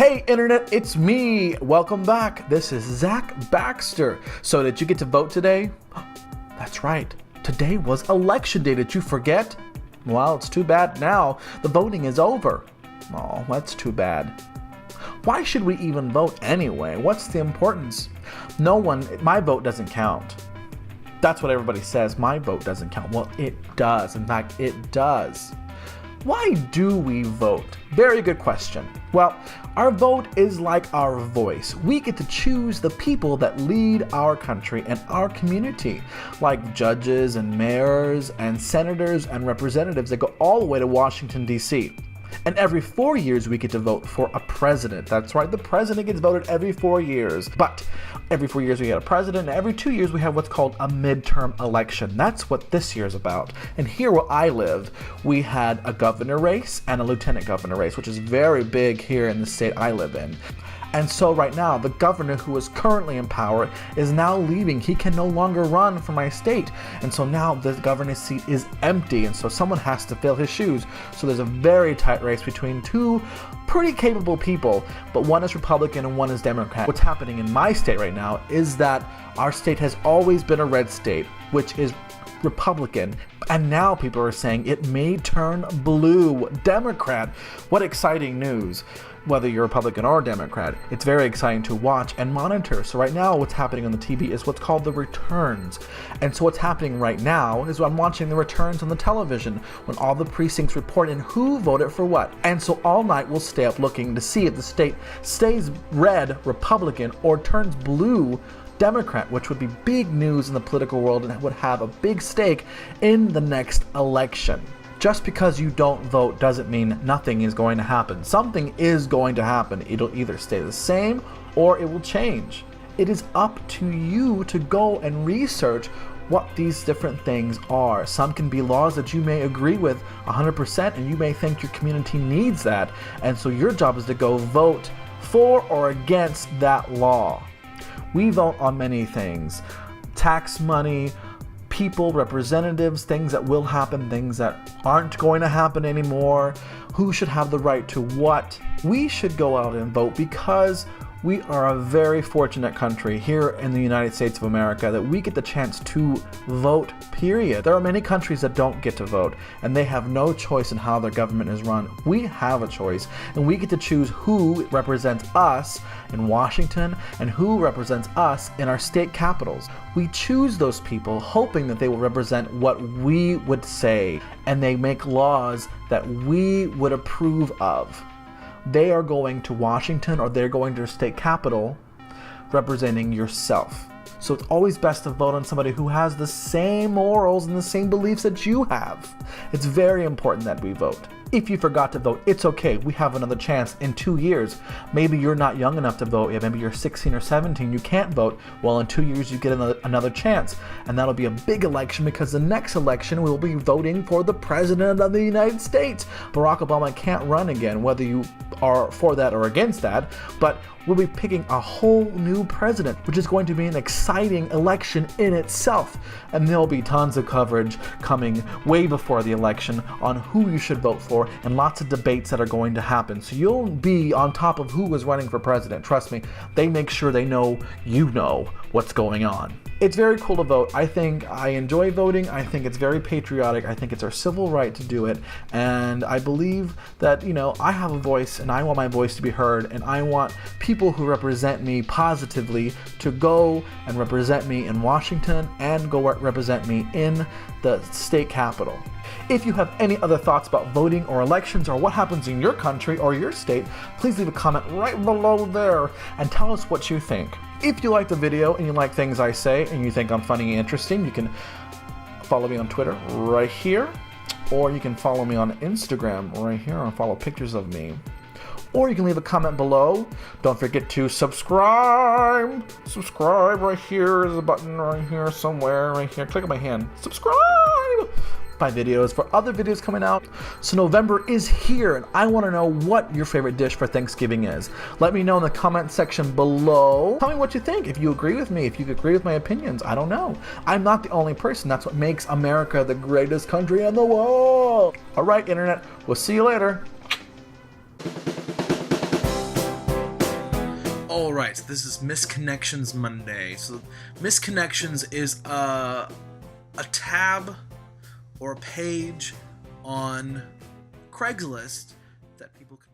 Hey Internet, it's me! Welcome back. This is Zack Baxter. So did you get to vote today? That's right. Today was election day. Did you forget? Well, it's too bad now. The voting is over. Oh, that's too bad. Why should we even vote anyway? What's the importance? My vote doesn't count. That's what everybody says. My vote doesn't count. Well, it does. In fact, it does. Why do we vote? Very good question. Well, our vote is like our voice. We get to choose the people that lead our country and our community, like judges and mayors and senators and representatives that go all the way to Washington, D.C. And every 4 years we get to vote for a president. That's right, the president gets voted every 4 years. But every 4 years we get a president, and every 2 years we have what's called a midterm election. That's what this year's about. And here where I live, we had a governor race and a lieutenant governor race, which is very big here in the state I live in. And so right now, the governor who is currently in power is now leaving. He can no longer run for my state. And so now the governor's seat is empty. And so someone has to fill his shoes. So there's a very tight race between two pretty capable people, but one is Republican and one is Democrat. What's happening in my state right now is that our state has always been a red state, which is Republican, and now people are saying it may turn blue, Democrat. What exciting news. Whether you're Republican or Democrat, it's very exciting to watch and monitor. So right now what's happening on the TV is what's called the returns. And so what's happening right now is I'm watching the returns on the television when all the precincts report in who voted for what. And so all night we'll stay up looking to see if the state stays red, Republican, or turns blue, Democrat, which would be big news in the political world and would have a big stake in the next election. Just because you don't vote doesn't mean nothing is going to happen. Something is going to happen. It'll either stay the same or it will change. It is up to you to go and research what these different things are. Some can be laws that you may agree with 100% and you may think your community needs that. And so your job is to go vote for or against that law. We vote on many things. Tax money, people, representatives, things that will happen, things that aren't going to happen anymore, who should have the right to what. We should go out and vote because we are a very fortunate country here in the United States of America that we get the chance to vote, period. There are many countries that don't get to vote and they have no choice in how their government is run. We have a choice and we get to choose who represents us in Washington and who represents us in our state capitals. We choose those people hoping that they will represent what we would say and they make laws that we would approve of. They are going to Washington or they're going to their state capital representing yourself. So it's always best to vote on somebody who has the same morals and the same beliefs that you have. It's very important that we vote. If you forgot to vote, it's okay. We have another chance in 2 years. Maybe you're not young enough to vote yet. Maybe you're 16 or 17. You can't vote. Well, in 2 years, you get another chance. And that'll be a big election because the next election we'll be voting for the President of the United States. Barack Obama can't run again, whether you are for that or against that. But we'll be picking a whole new president, which is going to be an exciting election in itself. And there'll be tons of coverage coming way before the election on who you should vote for and lots of debates that are going to happen. So you'll be on top of who is running for president. Trust me, they make sure they know you know what's going on. It's very cool to vote. I think I enjoy voting. I think it's very patriotic. I think it's our civil right to do it. And I believe that, I have a voice and I want my voice to be heard. And I want people who represent me positively to go and represent me in Washington and go represent me in the state capitol. If you have any other thoughts about voting or elections or what happens in your country or your state, please leave a comment right below there and tell us what you think. If you like the video and you like things I say and you think I'm funny and interesting, you can follow me on Twitter right here, or you can follow me on Instagram right here and follow pictures of me. Or you can leave a comment below. Don't forget to subscribe. Subscribe right here. There's a button right here somewhere, right here. Click on my hand. Subscribe! My videos for other videos coming out. So November is here and I want to know what your favorite dish for Thanksgiving is. Let me know in the comment section below. Tell me what you think, if you agree with me, if you agree with my opinions. I don't know. I'm not the only person. That's what makes America the greatest country in the world. All right, Internet. We'll see you later. Alright, so this is Misconnections Monday. So Misconnections is a tab or a page on Craigslist that people can